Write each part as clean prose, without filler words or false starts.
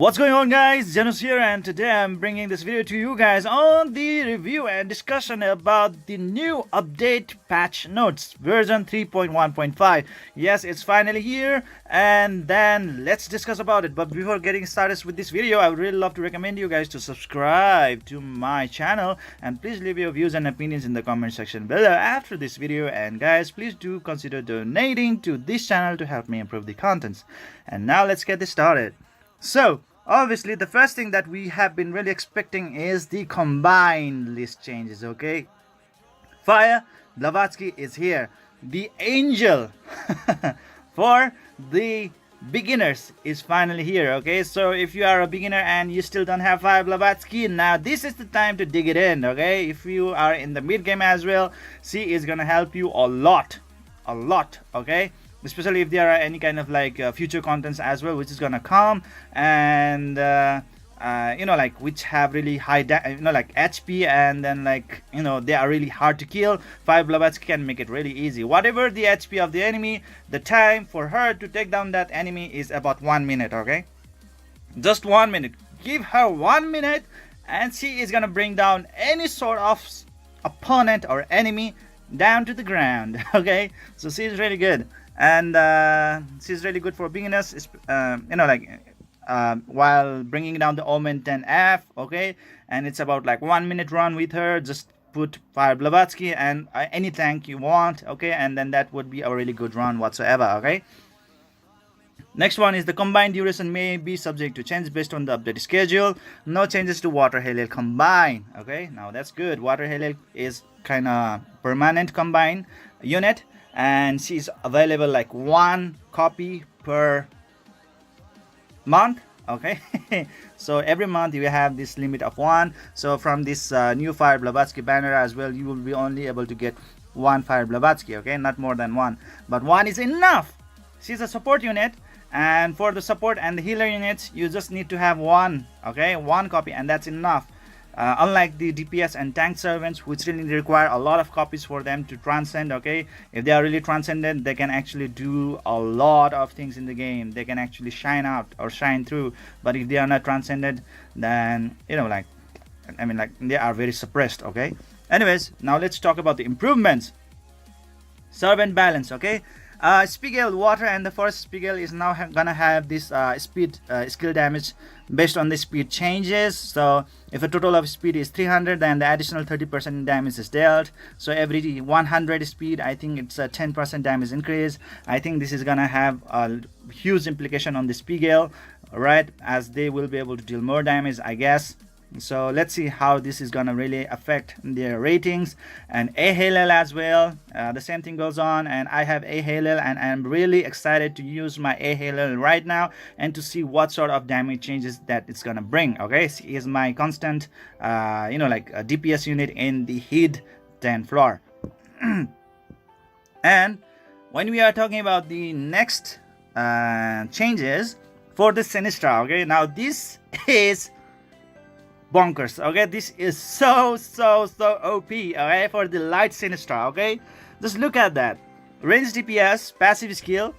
What's going on, guys? Zennosh here, and today I'm bringing this video to you guys on the review and discussion about the new update patch notes version 3.1.5. Yes, it's finally here, and then let's discuss about it. But before getting started with this video, I would really love to recommend you guys to subscribe to my channel, and please leave your views and opinions in the comment section below after this video. And guys, please do consider donating to this channel to help me improve the contents. And now let's get this started. So obviously, the first thing that we have been really expecting is the combined list changes, okay? Fire, Blavatsky is here. The angel for the beginners is finally here, okay? So if you are a beginner and you still don't have Fire Blavatsky, now this is the time to dig it in, okay? If you are in the mid game as well, C is gonna help you a lot, okay? Especially if there are any kind of like future contents as well which is gonna come, and like which have really high like HP, and then like they are really hard to kill. 5 Blavatsky can make it really easy. Whatever the HP of the enemy, the time for her to take down that enemy is about 1 minute, okay? Just 1 minute. Give her 1 minute and she is gonna bring down any sort of opponent or enemy down to the ground, okay? So she is really good, and she's really good for beginners, while bringing down the Omen 10F, okay? And it's about like 1 minute run with her. Just put Fire Blavatsky and any tank you want, okay? And then that would be a really good run whatsoever, okay? Next one is the combined duration may be subject to change based on the update schedule. No changes to Water HOL combine, okay? Now that's good. Water HOL is kind of permanent combine unit, and she's available like 1 copy per month, okay? So every month you have this limit of 1. So from this new Fire Blavatsky banner as well, you will be only able to get 1 Fire Blavatsky, okay? Not more than 1, but 1 is enough. She's a support unit, and for the support and the healer units you just need to have 1, okay? 1 copy, and that's enough. Unlike the DPS and tank servants, which really require a lot of copies for them to transcend, okay? If they are really transcendent, they can actually do a lot of things in the game. They can actually shine out or shine through. But if they are not transcended, then they are very suppressed, okay? Anyways, now let's talk about the improvements. Servant balance, okay? Spiegel Water and the first Spiegel is now gonna have this speed skill damage based on the speed changes. So if a total of speed is 300, then the additional 30% damage is dealt. So every 100 speed, I think it's a 10% damage increase. I think this is gonna have a huge implication on the Spiegel, right? As they will be able to deal more damage, I guess. So let's see how this is gonna really affect their ratings. And HOL as well, the same thing goes on, and I have HOL, and I'm really excited to use my HOL right now and to see what sort of damage changes that it's gonna bring, okay? She is my constant a DPS unit in the HID 10 floor. And when we are talking about the next changes for the Sinistra, okay? Now this is bonkers, okay? This is so OP, okay, for the light Sinistra, okay? Just look at that. Range DPS, passive skill.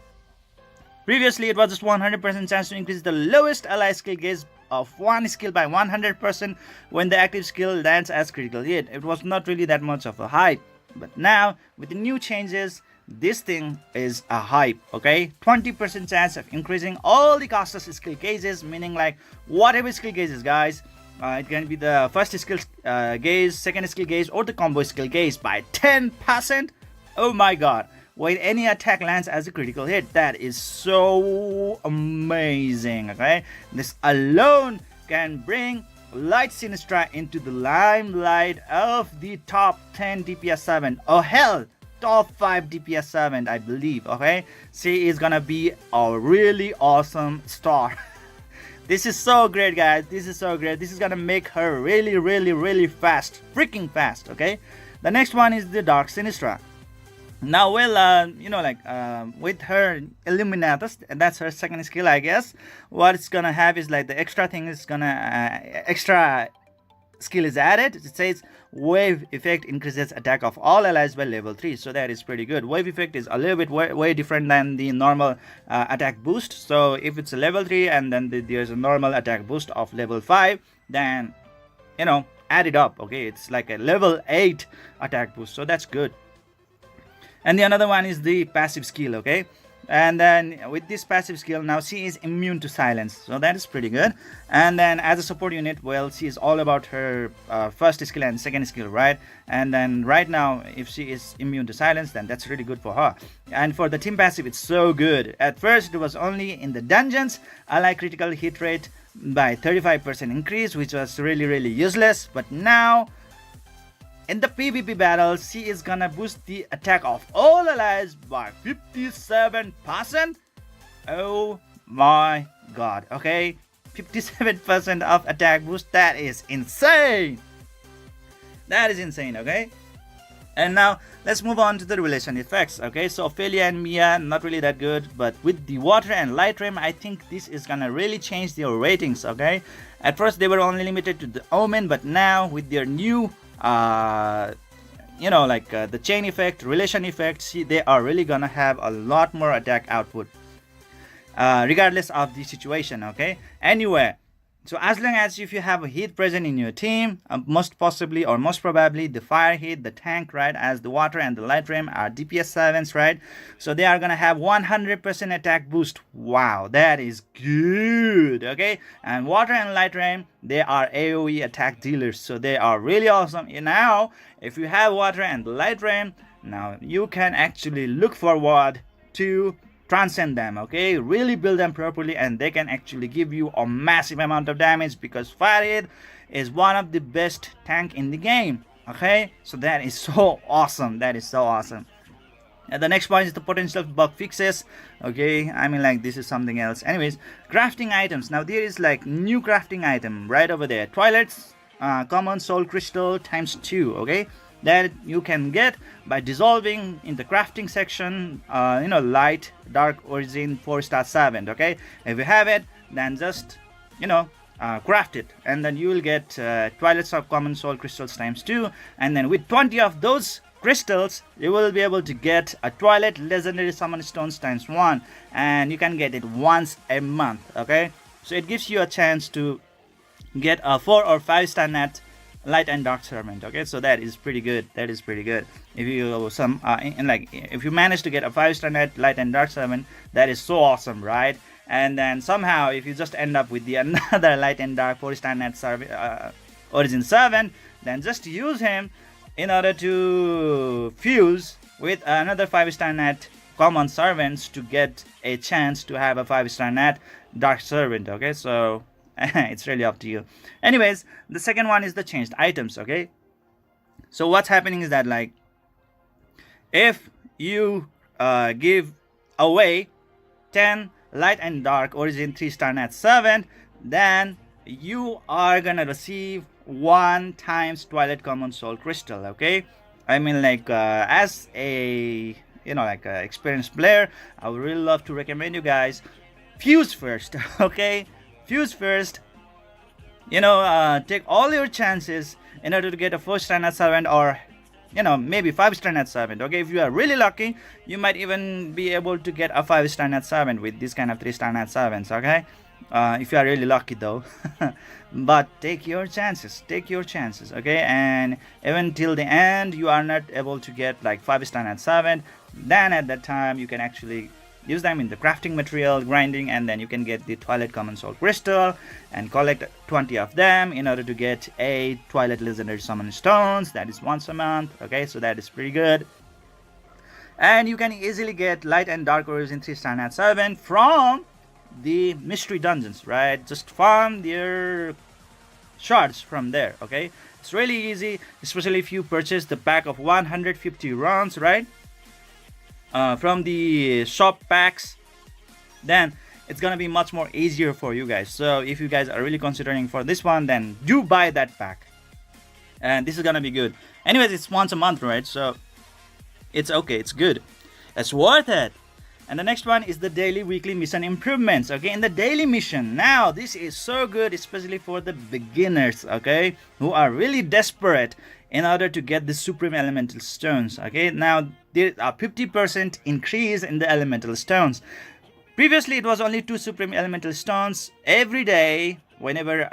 Previously it was just 100% chance to increase the lowest ally skill gauge of 1 skill by 100% when the active skill lands as critical hit. It was not really that much of a hype, but now with the new changes, this thing is a hype, okay? 20% chance of increasing all the casters skill gauges, meaning like whatever skill gauges, guys. It can be the first skill gauge, second skill gauge, or the combo skill gauge by 10%. Oh my god. When any attack lands as a critical hit, that is so amazing, okay? This alone can bring Light Sinistra into the limelight of the top 10 DPS 7. Oh hell, top 5 DPS 7, I believe, okay? She is gonna be a really awesome star. This is so great, guys. This is so great. This is gonna make her really fast, freaking fast, okay? The next one is the Dark Sinistra. Now, well, with her Illuminatus, that's her second skill, I guess. What it's gonna have is like the extra thing is gonna extra skill is added. It says wave effect increases attack of all allies by level 3, so that is pretty good. Wave effect is a little bit way different than the normal attack boost. So if it's a level 3 and then there's a normal attack boost of level 5, then add it up. Okay, it's like a level 8 attack boost, so that's good. And the another one is the passive skill. Okay, and then with this passive skill, now she is immune to silence, so that is pretty good. And then as a support unit, well, she is all about her first skill and second skill, right? And then right now, if she is immune to silence, then that's really good for her. And for the team passive, it's so good. At first it was only in the dungeons, ally critical hit rate by 35% increase, which was really useless. But now in the PvP battles, she is gonna boost the attack of all allies by 57%. Oh my god. Okay, 57% of attack boost. That is insane. That is insane. Okay, and now let's move on to the relation effects. Okay, so Ophelia and Mia, not really that good, but with the water and light rim, I think this is gonna really change their ratings. Okay, at first they were only limited to the Omen, but now with their new the chain effect, relation effect, they are really gonna have a lot more attack output regardless of the situation. Okay, anyway, so as long as if you have a hit present in your team, most possibly or most probably the fire hit, the tank, right, as the water and the light rim are DPS 7s, right, so they are gonna have 100% attack boost. Wow, that is good. Okay, and water and light rim, they are AoE attack dealers, so they are really awesome. Now if you have water and light rim, now you can actually look forward to transcend them. Okay, really build them properly, and they can actually give you a massive amount of damage, because fire hit is one of the best tank in the game. Okay, so that is so awesome. That is so awesome. And the next point is the potential bug fixes. Okay, I mean, like, this is something else. Anyways, crafting items. Now there is like new crafting item right over there, Twilight's common soul crystal times 2. Okay, that you can get by dissolving in the crafting section, light, dark, origin 4-star 7. Okay, if you have it, then just craft it, and then you will get Twilight's of common soul crystals times 2, and then with 20 of those crystals you will be able to get a Twilight legendary summon stones times 1, and you can get it once a month. Okay, so it gives you a chance to get a 4 or 5-star net light and dark servant. Okay, so that is pretty good. That is pretty good. If you if you manage to get a 5-star net light and dark servant, that is so awesome, right? And then somehow if you just end up with the another light and dark 4-star net origin servant, then just use him in order to fuse with another 5-star net common servants to get a chance to have a 5-star net dark servant. Okay, so it's really up to you. Anyways, the second one is the changed items. Okay, so what's happening is that, like, if you give away 10 light and dark origin 3-star net servant, then you are gonna receive 1 times Twilight common soul crystal. Okay, I mean, like, as a experienced player, I would really love to recommend you guys fuse first. Okay, fuse first. Take all your chances in order to get a 4-star net servant, or maybe 5-star net servant. Okay, if you are really lucky, you might even be able to get a 5-star net servant with this kind of 3-star net servants. Okay, if you are really lucky though. But take your chances. Okay, and even till the end you are not able to get like 5-star net servant, then at that time you can actually use them in the crafting material grinding, and then you can get the Twilight common soul crystal and collect 20 of them in order to get a Twilight legendary summon stones. That is once a month. Okay, so that is pretty good. And you can easily get light and dark origin 3-star net servant from the mystery dungeons, right? Just farm their shards from there. Okay, it's really easy, especially if you purchase the pack of 150 rounds, right, from the shop packs. Then it's gonna be much more easier for you guys. So if you guys are really considering for this one, then do buy that pack, and this is gonna be good. Anyways, it's once a month, right? So it's okay, it's good, it's worth it. And the next one is the daily weekly mission improvements. Okay, in the daily mission, now this is so good, especially for the beginners, okay, who are really desperate in order to get the supreme elemental stones. Okay, now there are 50% increase in the elemental stones. Previously it was only 2 supreme elemental stones every day whenever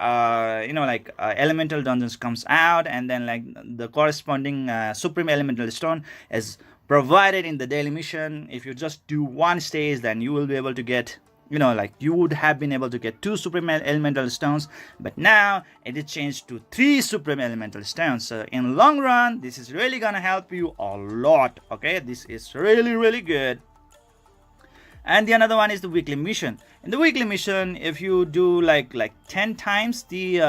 elemental dungeons comes out, and then like the corresponding supreme elemental stone is provided in the daily mission. If you just do one stage, then you will be able to get, you would have been able to get 2 supreme elemental stones, but now it is changed to 3 supreme elemental stones. So in long run, this is really gonna help you a lot. Okay, this is really good. And the another one is the weekly mission. In the weekly mission, if you do like 10 times the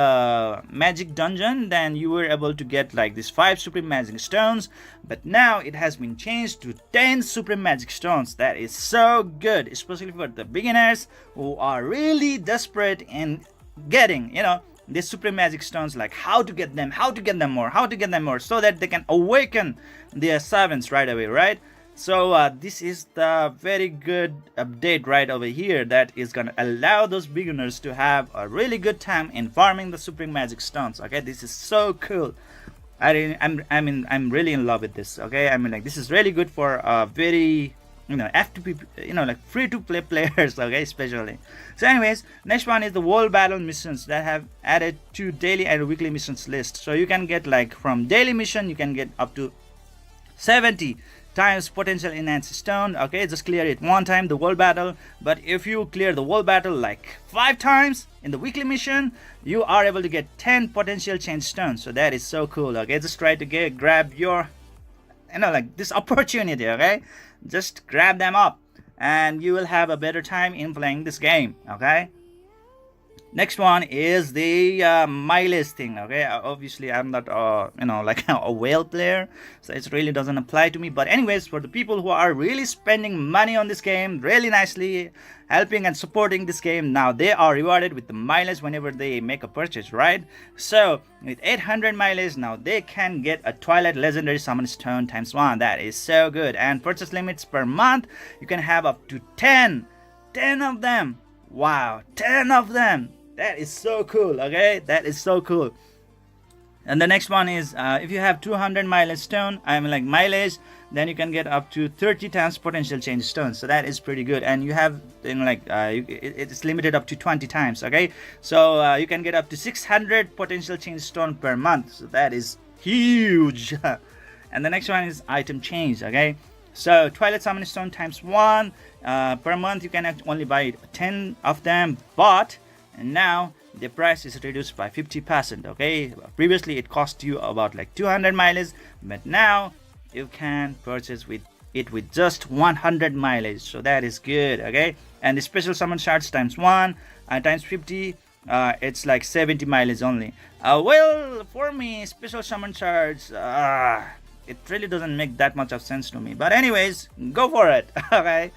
magic dungeon, then you were able to get like these 5 supreme magic stones. But now it has been changed to 10 supreme magic stones. That is so good, especially for the beginners who are really desperate in getting, these supreme magic stones, like how to get them more, so that they can awaken their servants right away, right? So this is the very good update right over here that is gonna allow those beginners to have a really good time in farming the supreme magic stones. Okay, this is so cool. I'm really in love with this. Okay, I mean, like, this is really good for very FTP, like free to play players. Okay, especially. So anyways, next one is the world battle missions that have added to daily and weekly missions list. So you can get, like, from daily mission you can get up to 70 times potential enhanced stone. Okay, just clear it one time, the world battle. But if you clear the world battle like 5 times in the weekly mission, you are able to get 10 potential change stones. So that is so cool. Okay, just try to grab your this opportunity. Okay, just grab them up and you will have a better time in playing this game. Okay, next one is the mileage thing. Okay, obviously I'm not like a whale player, so it really doesn't apply to me. But anyways, for the people who are really spending money on this game really nicely, helping and supporting this game, now they are rewarded with the mileage whenever they make a purchase, right? So with 800 mileage, now they can get a Twilight legendary summon stone ×1. That is so good. And purchase limits per month, you can have up to 10 of them. Wow, 10 of them. That is so cool. Okay, that is so cool. And the next one is if you have 200 mileage stone, mileage, then you can get up to 30 times potential change stones. So that is pretty good. And you have it's limited up to 20 times. Okay, so you can get up to 600 potential change stone per month. So that is huge. And the next one is item change. Okay, so Twilight summon stone ×1 per month. You can only buy 10 of them, but now the price is reduced by 50%. Okay, previously it cost you about like 200 mileage, but now you can purchase it with just 100 mileage. So that is good. Okay, and the special summon shards ×1 times 50, it's like 70 mileage only. Well, for me, special summon shards, it really doesn't make that much of sense to me, but anyways, go for it. Okay,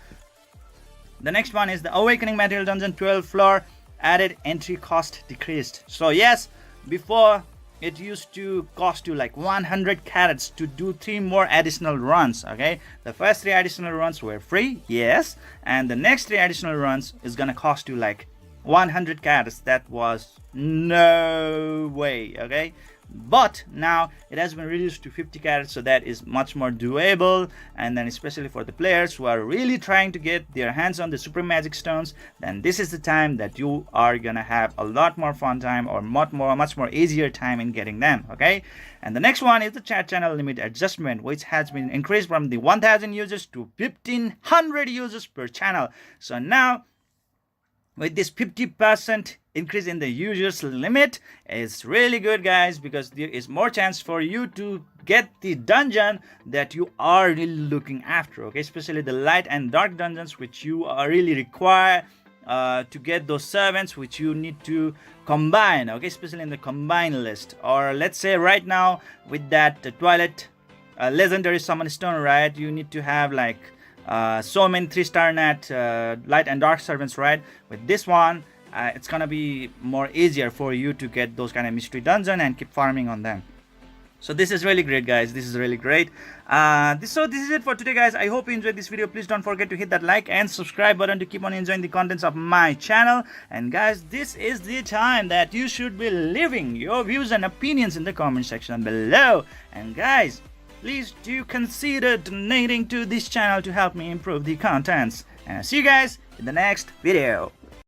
the next one is the awakening material dungeon 12th floor. Added entry cost decreased. So yes, before it used to cost you like 100 carats to do 3 more additional runs. Okay, the first 3 additional runs were free, yes, and the next 3 additional runs is gonna cost you like 100 carats. That was no way. Okay, but now it has been reduced to 50 carats, so that is much more doable. And then especially for the players who are really trying to get their hands on the super magic stones, then this is the time that you are gonna have a lot more fun time, or much more easier time in getting them. Okay, and the next one is the chat channel limit adjustment, which has been increased from the 1000 users to 1500 users per channel. So now with this 50% increase in the users limit, is really good, guys, because there is more chance for you to get the dungeon that you are really looking after. Okay, especially the light and dark dungeons, which you are really require to get those servants, which you need to combine. Okay, especially in the combine list, or let's say right now with that Twilight legendary summon stone, right, you need to have like so many 3-star net light and dark servants, right? With this one, it's gonna be more easier for you to get those kind of mystery dungeon and keep farming on them. So this is really great, guys. This is really great. So this is it for today, guys. I hope you enjoyed this video. Please don't forget to hit that like and subscribe button to keep on enjoying the contents of my channel. And guys, this is the time that you should be leaving your views and opinions in the comment section below. And guys, please do consider donating to this channel to help me improve the contents. And I'll see you guys in the next video.